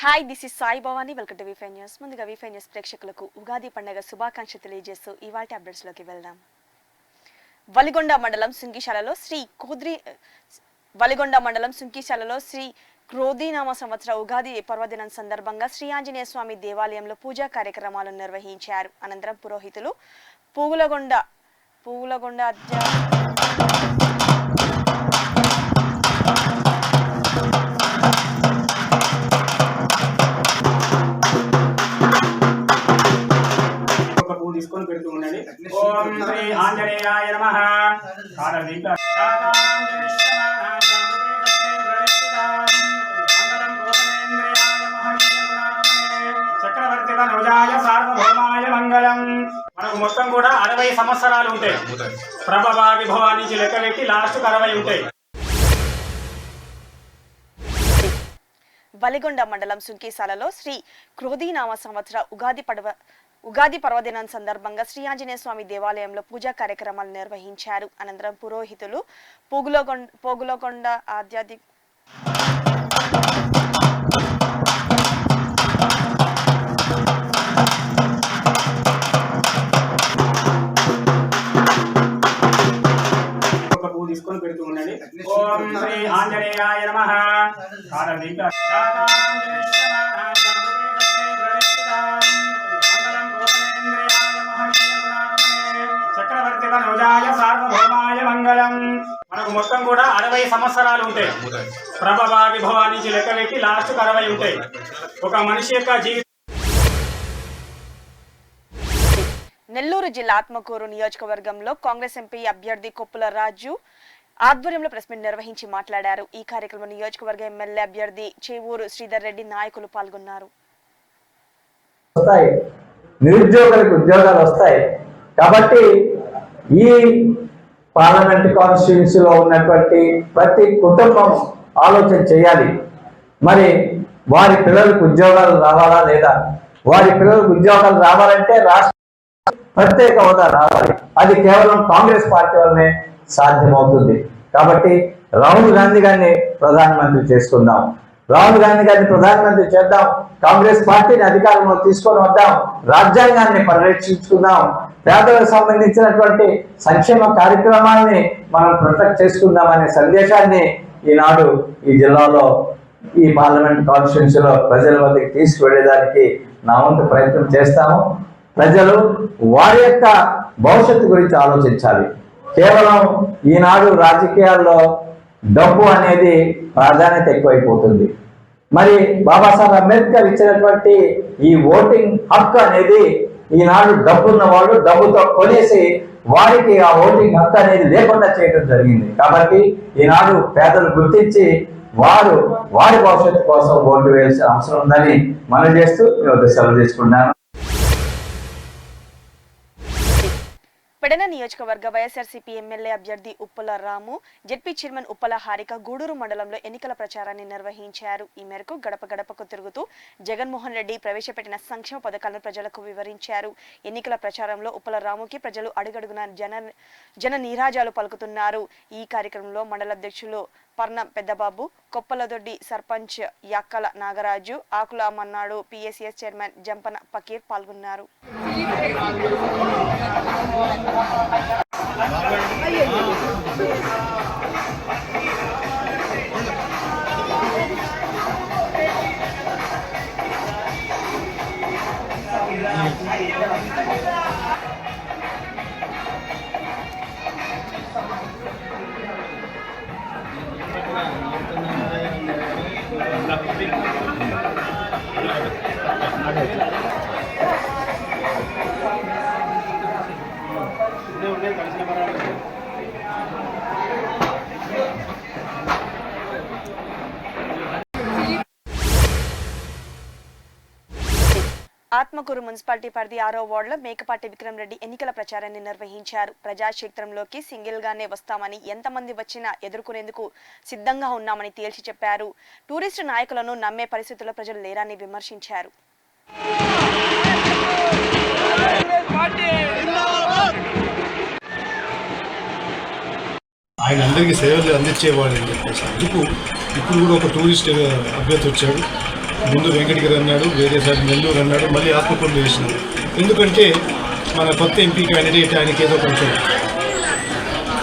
Hi, this is Sai Bhavani. Welcome to V five news. ముందుగా V five news ప్రేక్షకులకు ఉగాది పండుగ శుభాకాంక్షలు తెలియజేస్తూ ఇవాల్టి అప్డేట్స్లోకి వెళ్దాం. వలిగొండ మండలం శ్రీ క్రోధీనామ సంవత్సర ఉగాది పర్వదినం సందర్భంగా శ్రీ ఆంజనేయ స్వామి దేవాలయంలో పూజా కార్యక్రమాలు నిర్వహించారు. అనంతరం పురోహితులు పూగులగొండ తీసుకొని పెడుతూ ఉండండి. ఓం శ్రీ ఆంజనేయాయ నమః. చక్రవర్తి వనజాయ సార్వభౌమాయ మంగళం. మనకు మొత్తం కూడా 60 సంవత్సరాలు ఉంటాయి. ప్రభవ విభవ నుంచి లెక్క పెట్టి లాస్ట్ 60 ఉంటాయి. వలిగొండ మండలం సుంకీసాలలో శ్రీ క్రోధీనామ సంవత్సర ఉగాది పర్వదినం సందర్భంగా శ్రీ ఆంజనేయ స్వామి దేవాలయంలో పూజా కార్యక్రమాలు నిర్వహించారు. అనంతరం పురోహితులు పోగులకొండ ఆధ్యాత్మిక తీసుకొని పెడుతూ ఉండండి. ఓం శ్రీ ఆంజనేయాయ నమః. చక్రవర్తి వనజాయ సార్వభౌమాయ మంగళం. మనకు మొత్తం కూడా 60 సంవత్సరాలు ఉంటాయి. ప్రభవ విభవ నుంచి లెక్క పెట్టి లాస్ట్ 60 ఉంటాయి. ఒక మనిషి యొక్క జీవితం. నెల్లూరు జిల్లా ఆత్మకూరు నియోజకవర్గంలో కాంగ్రెస్ ఎంపీ అభ్యర్థి కొప్పుల రాజు ఆధ్వర్యంలో ప్రెస్ మీట్ నిర్వహించి మాట్లాడారు. ఈ కార్యక్రమంలో నియోజకవర్గ ఎమ్మెల్యే అభ్యర్థి చేవూరు శ్రీధర్ రెడ్డి నాయకులు పాల్గొన్నారు. నిరుద్యోగులకు ఉద్యోగాలు వస్తాయి కాబట్టి ఈ పార్లమెంట్ కాన్స్టిట్యూన్సీలో ఉన్నటువంటి ప్రతి కుటుంబం ఆలోచన చేయాలి. మరి వారి పిల్లలకు ఉద్యోగాలు రావాలా లేదా? వారి పిల్లలకు ఉద్యోగాలు రావాలంటే రాష్ట్ర ప్రత్యేక హోదా రావాలి. అది కేవలం కాంగ్రెస్ పార్టీ వల్లనే సాధ్యమవుతుంది. కాబట్టి రాహుల్ గాంధీ గారిని ప్రధానమంత్రి చేసుకుందాం. రాహుల్ గాంధీ గారిని ప్రధానమంత్రి చేద్దాం. కాంగ్రెస్ పార్టీని అధికారంలో తీసుకొని వద్దాం. రాజ్యాంగాన్ని పరిరక్షించుకుందాం. పేదలకు సంబంధించినటువంటి సంక్షేమ కార్యక్రమాన్ని మనం ప్రొటెక్ట్ చేసుకుందాం అనే సందేశాన్ని ఈనాడు ఈ జిల్లాలో ఈ పార్లమెంట్ కాన్స్టిట్యూన్సీలో ప్రజల వద్దకు తీసుకువెళ్ళేదానికి నా వంతు ప్రయత్నం చేస్తాము. ప్రజలు వారి యొక్క భవిష్యత్తు గురించి ఆలోచించాలి. కేవలం ఈనాడు రాజకీయాల్లో డబ్బు అనేది ప్రాధాన్యత ఎక్కువైపోతుంది. మరి బాబాసాహెబ్ అంబేద్కర్ ఇచ్చినటువంటి ఈ ఓటింగ్ హక్కు అనేది ఈనాడు డబ్బున్న వాళ్ళు డబ్బుతో కొనేసి వారికి ఆ ఓటింగ్ హక్కు అనేది లేకుండా చేయడం జరిగింది. కాబట్టి ఈనాడు పేదలు గుర్తించి వారి భవిష్యత్తు కోసం ఓటు వేయాల్సిన అవసరం ఉందని మనం చేస్తూ సెలవు తీసుకున్నాను. పెడన నియోజకవర్గ వైఎస్ఆర్సీపీ ఎమ్మెల్యే అభ్యర్థి ఉప్పల రాము, జెడ్పీ చైర్మన్ ఉప్పల హారిక గూడూరు మండలంలో ఎన్నికల ప్రచారాన్ని నిర్వహించారు. ఈ మేరకు గడప గడపకు తిరుగుతూ జగన్మోహన్ రెడ్డి ప్రవేశపెట్టిన సంక్షేమ పథకాలను ప్రజలకు వివరించారు. ఎన్నికల ప్రచారంలో ఉప్పల రాముకి ప్రజలు అడుగడుగున జన నీరాజాలు పలుకుతున్నారు. ఈ కార్యక్రమంలో మండల అధ్యక్షులు పర్ణ పెద్దబాబు, కొప్పలదొడ్డి సర్పంచ్ యాక్కల నాగరాజు, ఆకుల మన్నాడు, పిఎస్సిఎస్ చైర్మన్ జంపన పకీర్ పాల్గొన్నారు. ఆత్మకూరు మున్సిపాలిటీ పరిధి 6వ వార్డులో మేకపాటి విక్రమ్ రెడ్డి ఎన్నికల ప్రచారాన్ని నిర్వహించారు. ప్రజాక్షేత్రంలోకి సింగిల్ గానే వస్తామని, ఎంతమంది వచ్చినా ఎదుర్కొనేందుకు సిద్ధంగా ఉన్నామని తేల్చి చెప్పారు. టూరిస్టు నాయకులను నమ్మే పరిస్థితుల్లో ప్రజలు లేరని విమర్శించారు. ఆయన అందరికీ సేవలు అందించేవాడు అని చెప్పేసి అందుకు ఇప్పుడు కూడా ఒక టూరిస్ట్ అభ్యర్థి వచ్చాడు. ముందు వెంకటగిరి అన్నాడు, వేరేసారి నెల్లూరు అన్నాడు, మళ్ళీ ఆత్మకూరులో వేసినాడు. ఎందుకంటే మన కొత్త ఎంపీ క్యాండిడేట్ ఆయనకి ఏదో కొంచెం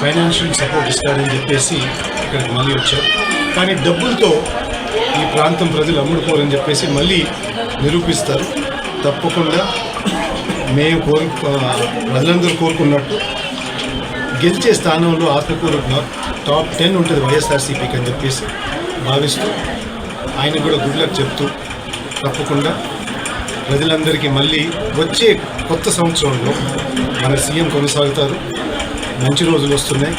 ఫైనాన్షియల్ సపోర్ట్ ఇస్తాడని చెప్పేసి ఇక్కడికి మళ్ళీ వచ్చారు. కానీ డబ్బులతో ఈ ప్రాంతం ప్రజలు అమ్ముడుకోరని చెప్పేసి మళ్ళీ నిరూపిస్తారు. తప్పకుండా మేము ప్రజలందరూ కోరుకున్నట్టు గెలిచే స్థానంలో ఆత్మకూరు టాప్ 10 ఉంటుంది వైఎస్ఆర్సీపీకి అని చెప్పేసి భావిస్తూ ఆయన కూడా గుడ్ లక్ చెప్తూ తప్పకుండా ప్రజలందరికీ మళ్ళీ వచ్చే కొత్త సంవత్సరంలో మన సీఎం కొనసాగుతారు. మంచి రోజులు వస్తున్నాయి.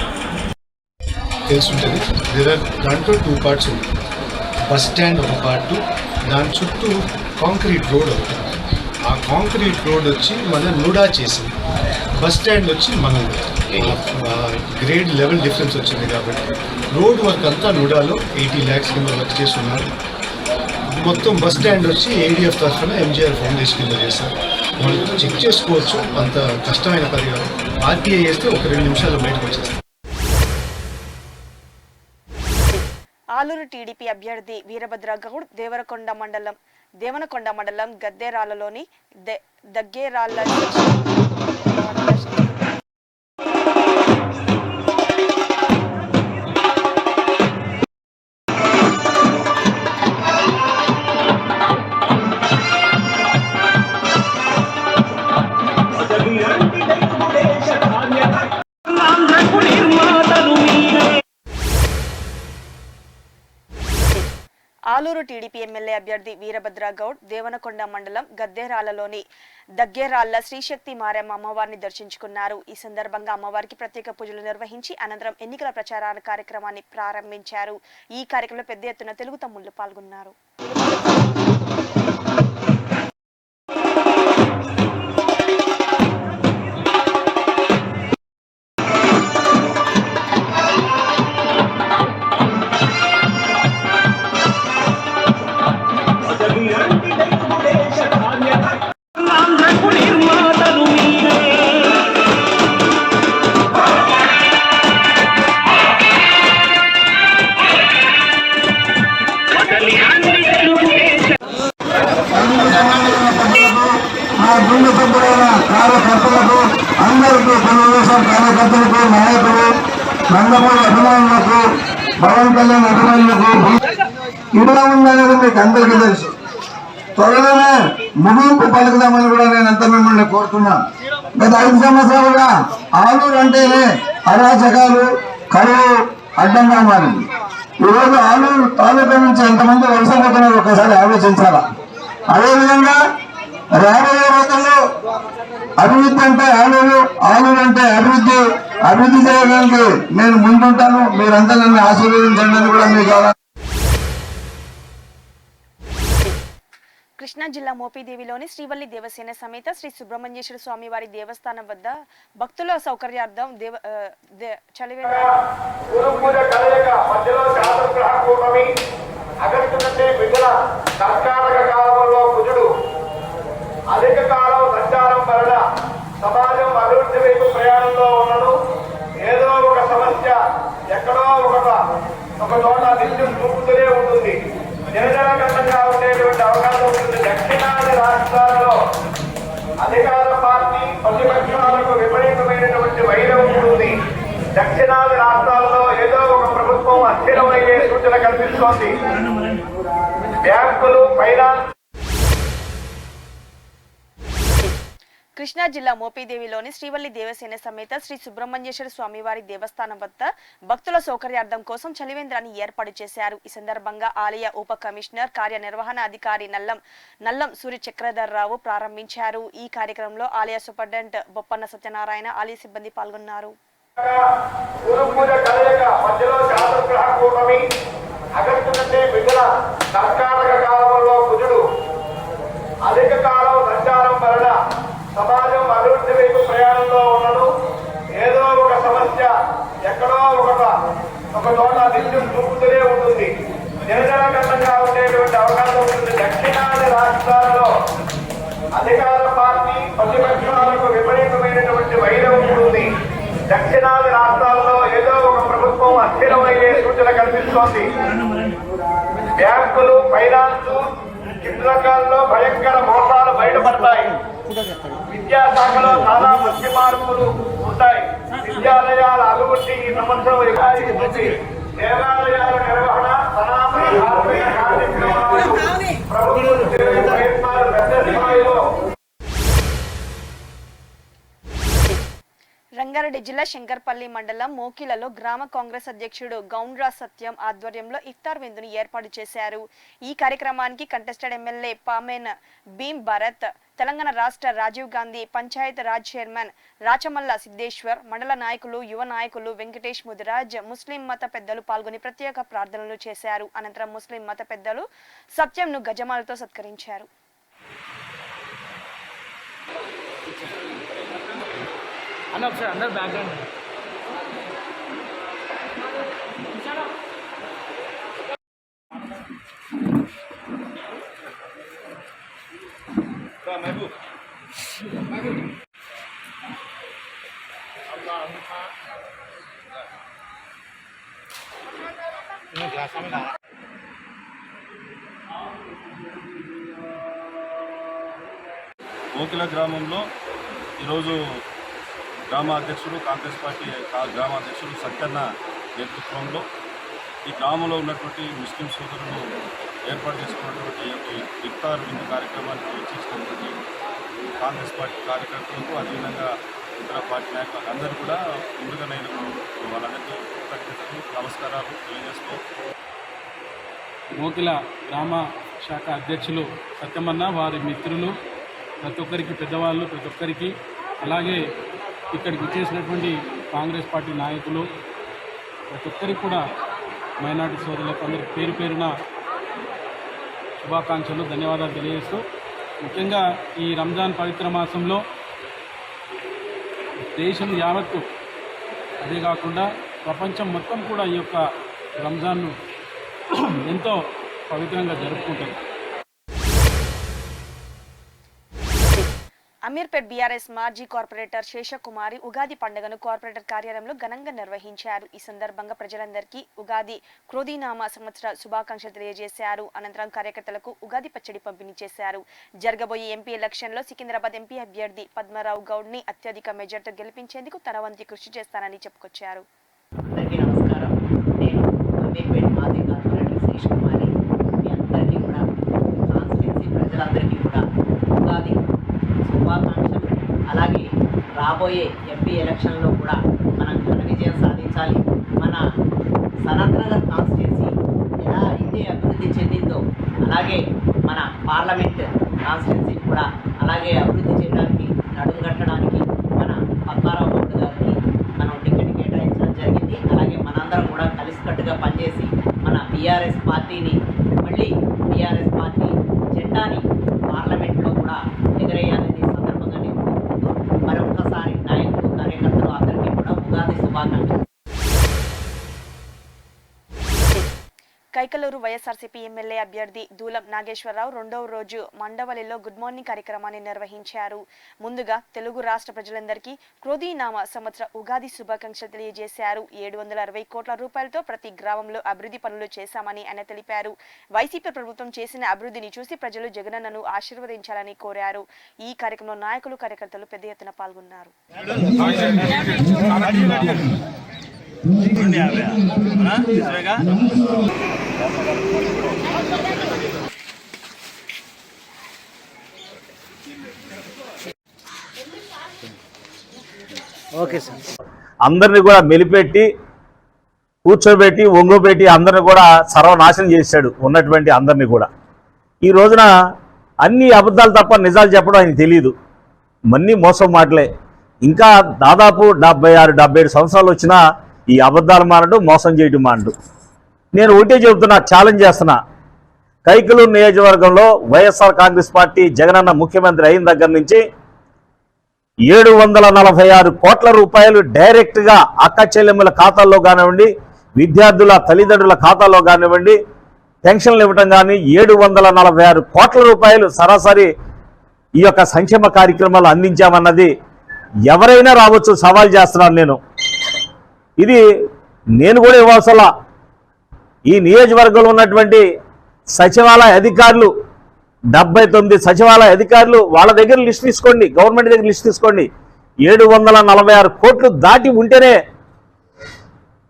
తెలుసుంటుంది. దాంట్లో 2 పార్ట్స్ ఉంది. బస్ స్టాండ్ ఒక పార్టు, దాని చుట్టూ కాంక్రీట్ రోడ్ ఒకటి. ఆ కాంక్రీట్ రోడ్ వచ్చి మన నూడా చేసింది, బస్ స్టాండ్ వచ్చి మన గ్రేడ్ లెవెల్ డిఫరెన్స్ వచ్చింది. కాబట్టి రోడ్ వర్క్ అంతా నూడాలో 80 lakhs కింద వర్క్ చేస్తున్నారు. మొత్తం బస్ స్టాండ్ వచ్చి ఏడీఎఫ్ తరఫున ఎంజీఆర్ ఫౌండేషన్ కింద చేస్తారు. వాళ్ళు చెక్ చేసుకోవచ్చు, అంత కష్టమైన పని కాదు. ఆర్టీఐ వేస్తే ఒక 2 నిమిషాలు బయటకు వచ్చేస్తారు. ఆలూరు టీడీపీ అభ్యర్థి వీరభద్ర గౌడ్ దేవనకొండ మండలం గద్దేరాలలోని దగ్గేరాళ్ళ ఆలూరు టీడీపీ ఎమ్మెల్యే అభ్యర్థి వీరభద్ర గౌడ్ దేవనకొండ మండలం గద్దేరాలలోని దగ్గేరాళ్ల శ్రీశక్తి మారమ్మ అమ్మవారిని దర్శించుకున్నారు. ఈ సందర్భంగా అమ్మవారికి ప్రత్యేక పూజలు నిర్వహించి అనంతరం ఎన్నికల ప్రచార కార్యక్రమాన్ని ప్రారంభించారు. ఈ కార్యక్రమంలో పెద్ద ఎత్తున తెలుగు తమ్ముళ్లు పాల్గొన్నారు. కార్యకర్తలకు అందరికీ తెలుగుదేశం కార్యకర్తలకు నాయకులు నందమూరి అభిమానులకు పవన్ కళ్యాణ్ అభిమానులకు ఇలా ఉందనేది మీకు అందరికీ తెలుసు. త్వరలోనే ముగింపు పలుకుదామని కూడా నేను అంత మిమ్మల్ని కోరుతున్నాను. గత 5 సంవత్సరాలుగా ఆలూరు అంటేనే అరాచకాలు కరువు అడ్డంగా మారింది. ఈరోజు ఆలూరు తాలూకా నుంచి ఎంతమంది వలసపోతున్నారు ఒకసారి ఆలోచించాలా. అదేవిధంగా రాబోయే రోజుల్లో అభివృద్ధి అంటే ఆలూరు, ఆలూరు అంటే అభివృద్ధి చేయడానికి నేను ముందుంటాను. మీరంతా నన్ను ఆశీర్వదించండి అని కూడా మీకు కృష్ణా జిల్లా మోపిదేవిలోని శ్రీవల్లి దేవసేన సమేత శ్రీ సుబ్రహ్మణ్యేశ్వర స్వామి వారి దేవస్థానం వద్ద భక్తుల సౌకర్యార్థం అధిక కాలం సంచారం వలన సమాజం అభివృద్ధి వైపు ప్రయాణంలో ఉన్నను ఏదో ఒక సమస్య ఎక్కడో ఒక చోట నిత్యం చూపుతూనే ఉంటుంది. నిరజనగతంగా ఉండేటువంటి అవకాశం ఉంటుంది. దక్షిణాది రాష్ట్రాలలో అధికార పార్టీ ప్రతిపక్షాలకు విపరీతమైనటువంటి వైరం ఉంటుంది. దక్షిణాది రాష్ట్రాల్లో ఏదో ఒక ప్రభుత్వం అస్థిరమయ్యే సూచన కనిపిస్తోంది. బ్యాంకులు, ఫైనాన్స్. కృష్ణా జిల్లా మోపిదేవిలోని శ్రీవల్లి దేవసేన సమేత శ్రీ సుబ్రహ్మణ్యేశ్వర స్వామివారి దేవస్థానం వద్ద భక్తుల సౌకర్యార్థం కోసం చలివేంద్రాన్ని ఏర్పాటు చేశారు. ఈ సందర్భంగా ఆలయ ఉప కమిషనర్ కార్యనిర్వహణ అధికారి నల్లం సూర్య చక్రధర్రావు ప్రారంభించారు. ఈ కార్యక్రమంలో ఆలయ సూపరింటెండెంట్ బొప్పన్న సత్యనారాయణ, ఆలయ సిబ్బంది పాల్గొన్నారు. అధిక కాలం సంచారం వలన సమాజం అభివృద్ధి వైపు ప్రయాణంలో ఉన్నను ఏదో ఒక సమస్య ఎక్కడో ఒక చోట నిత్యం చూపుతూనే ఉంటుంది. నిరజనగతంగా ఉండేటువంటి అవకాశం ఉంటుంది. దక్షిణాది రాష్ట్రాలలో అధికార పార్టీ ప్రతిపక్షాలకు విపరీతమైనటువంటి వైరం ఉంటుంది. దక్షిణాది రాష్ట్రాల్లో ఏదో ఒక ప్రభుత్వం అస్థిరమయ్యే సూచన కనిపిస్తోంది. బ్యాంకులు, ఫైనాన్స్, ఇన్ని రకాల్లో భయంకర మోసాలు బయటపడతాయి. విద్యాశాఖలో చాలా మంచి మార్పులు ఉంటాయి. విద్యాలయాల అభివృద్ధి ఈ సంవత్సరం ఉంది. దేవాలయాల నిర్వహణ, సనాతన ధార్మిక కార్యక్రమాలు, ప్రభుత్వం చేసే ప్రయత్నాలు పెద్ద స్థాయిలో. రంగారెడ్డి జిల్లా శంకర్పల్లి మండలం మోకిలలో గ్రామ కాంగ్రెస్ అధ్యక్షుడు గౌండ్రా సత్యం ఆధ్వర్యంలో ఇఫ్తార్ విందును ఏర్పాటు చేశారు. ఈ కార్యక్రమానికి కంటెస్టెడ్ ఎమ్మెల్యే పామెన్ భీమ్ భరత్, తెలంగాణ రాష్ట్ర రాజీవ్ గాంధీ పంచాయత్ రాజ్ చైర్మన్ రాచమల్ల సిద్ధేశ్వర్, మండల నాయకులు, యువ నాయకులు వెంకటేష్ ముదిరాజ్, ముస్లిం మత పెద్దలు పాల్గొని ప్రత్యేక ప్రార్థనలు చేశారు. అనంతరం ముస్లిం మత పెద్దలు సత్యంను గజమాలతో సత్కరించారు. అందరూ బ్యాక్గ్రౌండ్ మోకిల గ్రామంలో ఈరోజు గ్రామ అధ్యక్షుడు కాంగ్రెస్ పార్టీ గ్రామ అధ్యక్షుడు సత్యన్న నేతృత్వంలో ఈ గ్రామంలో ఉన్నటువంటి ముస్లిం సోదరులు ఏర్పాటు చేసుకున్నటువంటి ఇఫ్తార్ విందు కార్యక్రమానికి వచ్చేసినటువంటి కాంగ్రెస్ పార్టీ కార్యకర్తలకు, అదేవిధంగా ఇతర పార్టీ నాయకులు అందరూ కూడా ముందుగా నేను వాళ్ళందరికీ కృతజ్ఞతలు, నమస్కారాలు తెలియజేస్తూ మోకిల గ్రామ శాఖ అధ్యక్షులు సత్యమన్న, వారి మిత్రులు, ప్రతి ఒక్కరికి పెద్దవాళ్ళు, ప్రతి ఒక్కరికి, అలాగే ఇక్కడికి వచ్చేసినటువంటి కాంగ్రెస్ పార్టీ నాయకులు, ప్రతి ఒక్కరికి కూడా మైనార్టీ సోదరులకు అందరికి పేరు పేరున శుభాకాంక్షలు, ధన్యవాదాలు తెలియజేస్తూ, ముఖ్యంగా ఈ రంజాన్ పవిత్ర మాసంలో దేశం యావత్తు, అదే కాకుండా ప్రపంచం మొత్తం కూడా ఈ యొక్క రంజాన్ను ఎంతో పవిత్రంగా జరుపుకుంటారు. అమీర్పేట్ బీఆర్ఎస్ మాజీ కార్పొరేటర్ శేషకుమారి ఉగాది పండుగను కార్పొరేటర్ కార్యాలయంలో ఘనంగా నిర్వహించారు. ఈ సందర్భంగా ప్రజలందరికీ ఉగాది క్రోధీనామ సంవత్సర శుభాకాంక్షలు తెలియజేశారు. అనంతరం కార్యకర్తలకు ఉగాది పచ్చడి పంపిణీ చేశారు. జరగబోయే ఎంపీ ఎలక్షన్లో సికింద్రాబాద్ ఎంపీ అభ్యర్థి పద్మరావు గౌడ్ ని అత్యధిక మెజార్టీతో గెలిపించేందుకు తన వంతు కృషి చేస్తానని చెప్పుకొచ్చారు. అందరికీ నమస్కారం. నేను అమీర్పేట్ మాజీ కార్పొరేటర్ శేషకుమారి. మీ అందరికీ కూడా కాన్స్టిట్యున్సీ ప్రజలందరికీ కూడా ఉగాది శుభాకాంక్షలు. అలాగే రాబోయే ఎంపీ ఎలక్షన్లో కూడా మనం ఘన విజయం సాధించాలి. మన సనత్ నగర్ కాన్స్టిట్యున్సీ ఎలా అయితే అభివృద్ధి చెందిందో అలాగే మన పార్లమెంట్ కాన్స్టిట్యున్సీ కూడా అలాగే అభివృద్ధి చేయడానికి, నడుంగట్టడానికి మన పద్మారావు గౌడ్ గారికి మనం టికెట్ కేటాయించడం జరిగింది. అలాగే మనందరం కూడా కలిసికట్టుగా పనిచేసి మన బీఆర్ఎస్ పార్టీని, మళ్ళీ బీఆర్ఎస్ పార్టీ జెండాని పార్లమెంట్లో కూడా ఎగరేయాలని సందర్భంగా నేను కోరుకుంటూ మరొకసారి నాయకులు, కార్యకర్తలు అందరికీ కూడా ఉగాది శుభాకాంక్షలు. కైకలూరు వైఎస్ఆర్సీపీ ఎమ్మెల్యే అభ్యర్థి దూలం నాగేశ్వరరావు రెండవ రోజు మండవలిలో గుడ్ మార్నింగ్ కార్యక్రమాన్ని నిర్వహించారు. ముందుగా తెలుగు రాష్ట్ర ప్రజలందరికీ క్రోధీనామ సంవత్సర ఉగాది శుభాకాంక్షలు తెలియజేశారు. 760 కోట్ల రూపాయలతో ప్రతి గ్రామంలో అభివృద్ధి పనులు చేశామని ఆయన తెలిపారు. వైసీపీ ప్రభుత్వం చేసిన అభివృద్ధిని చూసి ప్రజలు జగనన్నను ఆశీర్వదించాలని కోరారు. ఈ కార్యక్రమంలో నాయకులు, కార్యకర్తలు పెద్ద ఎత్తున పాల్గొన్నారు. అందరిని కూడా మెలిపెట్టి, కూర్చోబెట్టి, ఒంగోబెట్టి అందరిని కూడా సర్వనాశనం చేశాడు ఉన్నటువంటి అందరినీ కూడా. ఈ రోజున అన్ని అబద్ధాలు తప్ప నిజాలు చెప్పడం ఆయనకు తెలియదు. మన్నీ మోసం మాటలే. ఇంకా దాదాపు 76-77 సంవత్సరాలు వచ్చినా ఈ అబద్ధాలు మానడు, మోసం చేయడం మానడు. నేను ఒకటే చెబుతున్నా, ఛాలెంజ్ చేస్తున్నా. కైకలూరు నియోజకవర్గంలో వైఎస్ఆర్ కాంగ్రెస్ పార్టీ జగనన్న ముఖ్యమంత్రి అయిన దగ్గర నుంచి 746 కోట్ల రూపాయలు డైరెక్ట్గా అక్క చెల్లెమ్మల ఖాతాల్లో కానివ్వండి, విద్యార్థుల తల్లిదండ్రుల ఖాతాల్లో కానివ్వండి, పెన్షన్లు ఇవ్వటం కానీ 746 కోట్ల రూపాయలు సరాసరి ఈ యొక్క సంక్షేమ కార్యక్రమాలు అందించామన్నది ఎవరైనా రావచ్చు, సవాల్ చేస్తున్నాను నేను. ఇది నేను కూడా ఇవ్వాల్సలా. ఈ నియోజకవర్గంలో ఉన్నటువంటి సచివాలయ అధికారులు 79 సచివాలయ అధికారులు వాళ్ళ దగ్గర లిస్ట్ తీసుకోండి, గవర్నమెంట్ దగ్గర లిస్ట్ తీసుకోండి. 746 కోట్లు దాటి ఉంటేనే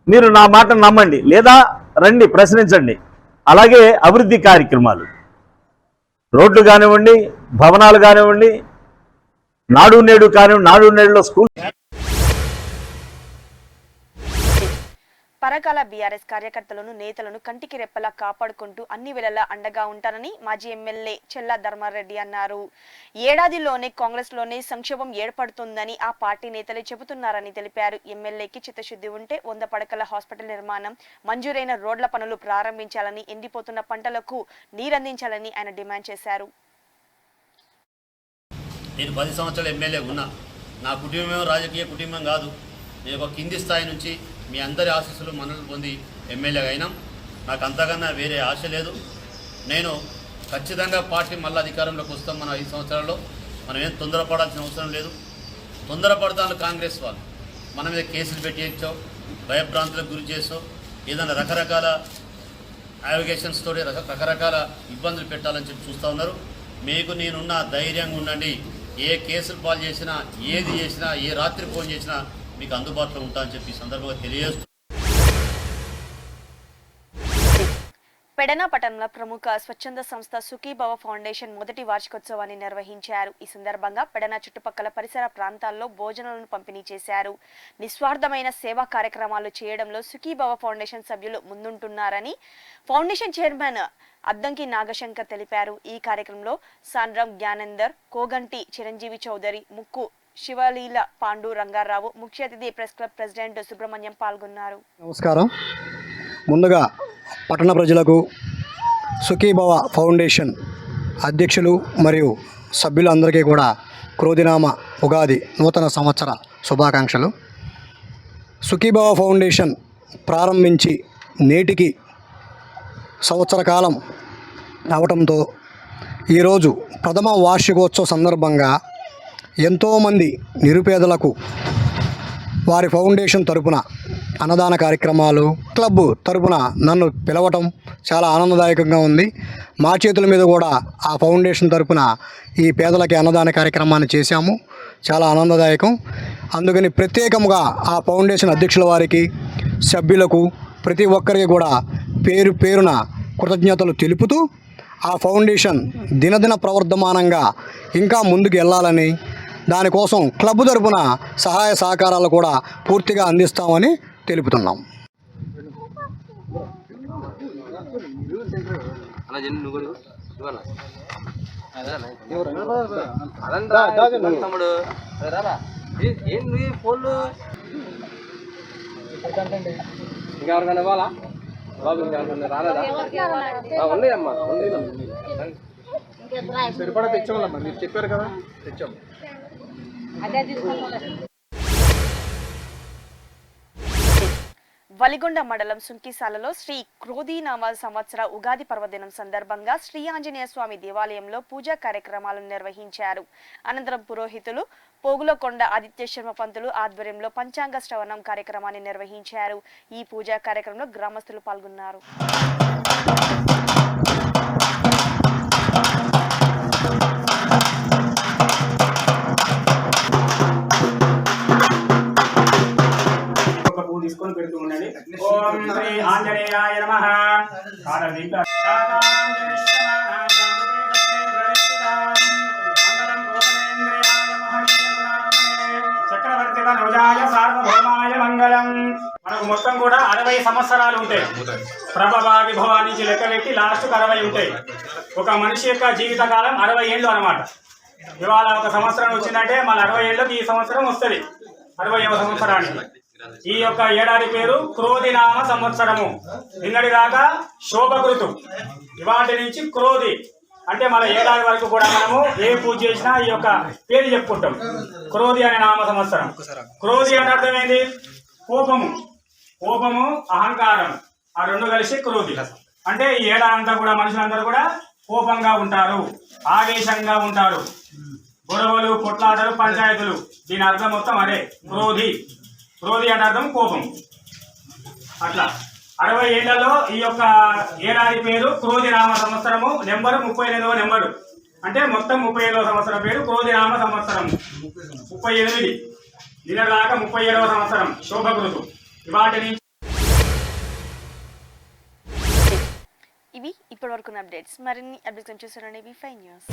మీరు నా మాటను నమ్మండి, లేదా రండి ప్రశ్నించండి. అలాగే అభివృద్ధి కార్యక్రమాలు, రోడ్లు కానివ్వండి, భవనాలు కానివ్వండి, నాడు నేడు కానివ్వండి, నాడు నేడులో స్కూల్. పరకాల బీఆర్ఎస్ కార్యకర్తలను నేతలను కంటికి రెప్పలా కాపాడుకుంటూ అన్ని వేళలా అండగా ఉంటానని మాజీ ఎమ్మెల్యే చెల్లా ధర్మారెడ్డి అన్నారు. ఏడాదిలోనే కాంగ్రెస్ లోనే సంక్షోభం ఏర్పడుతుందని ఆ పార్టీ నేతలే చెబుతున్నారని తెలిపారు. ఎమ్మెల్యేకి చిత్తశుద్ధి ఉంటే 100 పడకల హాస్పిటల్ నిర్మాణం, మంజూరైన రోడ్ల పనులు ప్రారంభించాలని, ఎండిపోతున్న పంటలకు నీరందించాలని ఆయన డిమాండ్ చేశారు. నేను 10 సంవత్సరాలు ఎమ్మెల్యే ఉన్నా. నా కుటుంబం రాజకీయ కుటుంబం కాదు. నేను ఒక కింది స్థాయి నుంచి మీ అందరి ఆశీస్సులు మనలు పొంది ఎమ్మెల్యేగా అయినాం. నాకు అంతకన్నా వేరే ఆశ లేదు. నేను ఖచ్చితంగా పార్టీ మళ్ళీ అధికారంలోకి వస్తాం. మన 5 సంవత్సరాల్లో మనం ఏం తొందరపడాల్సిన అవసరం లేదు. తొందరపడతాను కాంగ్రెస్ వాళ్ళు మన మీద కేసులు పెట్టేయచ్చో, భయభ్రాంతులకు గురి చేసో, ఏదైనా రకరకాల అలిగేషన్స్ తోటి రకరకాల ఇబ్బందులు పెట్టాలని చెప్పి చూస్తూ ఉన్నారు. మీకు నేనున్న ధైర్యంగా ఉండండి. ఏ కేసులు పాలు చేసినా, ఏది చేసినా, ఏ రాత్రి ఫోన్ చేసినా మీకు అందుబాటులో ఉంటా అని చెప్పి సందర్భంగా తెలియజేస్తూ పెడన పట్టణంలో ప్రముఖ స్వచ్ఛంద సంస్థ సుఖీభవ ఫౌండేషన్ మొదటి వార్షికోత్సవాన్ని నిర్వహించారు. ఈ సందర్భంగా పెడన చుట్టుపక్కల పరిసర ప్రాంతాల్లో భోజనాలను పంపిణీ చేశారు. నిస్వార్థమైన సేవా కార్యక్రమాలు చేయడంలో సుఖీభవ ఫౌండేషన్ సభ్యులు ముందుంటున్నారని ఫౌండేషన్ చైర్మన్ అద్దంకి నాగశంకర్ తెలిపారు. ఈ కార్యక్రమంలో సాండ్రం జ్ఞానేందర్, కోగంటి చిరంజీవి చౌదరి, ముక్కు శివలీల పాండు రంగారావు, ముఖ్య అతిథి ప్రెస్ క్లబ్ ప్రెసిడెంట్ సుబ్రహ్మణ్యం పాల్గొన్నారు. నమస్కారం. ముందుగా పట్టణ ప్రజలకు సుఖీభవ ఫౌండేషన్ అధ్యక్షులు మరియు సభ్యులందరికీ కూడా క్రోధినామ ఉగాది నూతన సంవత్సర శుభాకాంక్షలు. సుఖీభవ ఫౌండేషన్ ప్రారంభించి నేటికి సంవత్సర కాలం అవటంతో ఈరోజు ప్రథమ వార్షికోత్సవ సందర్భంగా ఎంతోమంది నిరుపేదలకు వారి ఫౌండేషన్ తరపున అన్నదాన కార్యక్రమాలు, క్లబ్ తరపున నన్ను పిలవటం చాలా ఆనందదాయకంగా ఉంది. మా చేతుల మీద కూడా ఆ ఫౌండేషన్ తరపున ఈ పేదలకి అన్నదాన కార్యక్రమాన్ని చేశాము. చాలా ఆనందదాయకం. అందుకని ప్రత్యేకంగా ఆ ఫౌండేషన్ అధ్యక్షుల వారికి, సభ్యులకు, ప్రతి ఒక్కరికి కూడా పేరు పేరున కృతజ్ఞతలు తెలుపుతూ ఆ ఫౌండేషన్ దినదిన ప్రవర్ధమానంగా ఇంకా ముందుకు వెళ్ళాలని, దానికోసం క్లబ్ తరపున సహాయ సహకారాలు కూడా పూర్తిగా అందిస్తామని తెలుపుతున్నాం. ఇంకెవరికైనా ఇవ్వాలా బాబు? ఇంకెవరికైనా రాలేదా? ఉన్నాయమ్మా, సరిపడా తెచ్చామమ్మా. మీరు చెప్పారు కదా, తెచ్చాము. వలిగొండ మండలం సుంకిసాలలో శ్రీ క్రోధీనామ సంవత్సర ఉగాది పర్వదినం సందర్భంగా శ్రీ ఆంజనేయ స్వామి దేవాలయంలో పూజా కార్యక్రమాలను నిర్వహించారు. అనంతరం పురోహితులు పోగులకొండ ఆదిత్య శర్మ పంతులు ఆధ్వర్యంలో పంచాంగ శ్రవణం కార్యక్రమాన్ని నిర్వహించారు. ఈ పూజా కార్యక్రమంలో గ్రామస్తులు పాల్గొన్నారు. తీసుకొని పెడుతూ ఉండండి. ఓం శ్రీ ఆంజనేయాయ నమః. చక్రవర్తి వనజాయ సార్వభౌమాయ మంగళం. మనకు మొత్తం కూడా 60 సంవత్సరాలు ఉంటాయి. ప్రభవ విభవ నుంచి లెక్క పెట్టి లాస్ట్ 60 ఉంటాయి. ఒక మనిషి యొక్క జీవితకాలం 60 ఏళ్ళు అన్నమాట. ఇవాళ ఒక సంవత్సరం వచ్చిందంటే మళ్ళీ 60 ఏళ్ళకి ఈ సంవత్సరం వస్తుంది, 60వ సంవత్సరానికి. ఈ యొక్క ఏడాది పేరు క్రోధినామ సంవత్సరము. నిన్నటి దాకా శోభకృతు, ఇవాటి నుంచి క్రోధి. అంటే మన ఏడాది వరకు కూడా మనము ఏ పూజ చేసినా ఈ యొక్క పేరు చెప్పుకుంటాం. క్రోధి అనే నామ సంవత్సరం. క్రోధి అంటే అర్థమైంది కోపము, కోపము, అహంకారం, ఆ రెండు కలిసి క్రోధి. అంటే ఈ ఏడాది అంతా కూడా మనుషులందరూ కూడా కోపంగా ఉంటారు, ఆవేశంగా ఉంటారు, గొడవలు, కొట్లాటలు, పంచాయతీలు. దీని అర్థం మొత్తం అదే క్రోధి. క్రోధి అంటే అర్థం కోపం. అట్లా 60 ఏళ్లలో ఈ యొక్క ఏడాది పేరు క్రోధినామ సంవత్సరము, నెంబరు 38వ నెంబరు. అంటే మొత్తం 37వ సంవత్సరం పేరు క్రోధినామ సంవత్సరం. 38 నిన్నదాకా 37వ సంవత్సరం శోభకృతు. వాటి నుంచి ఇవి ఇప్పటివరకు అప్డేట్స్. మరిన్ని అప్డేట్స్ చూసారండి. 5 న్యూస్.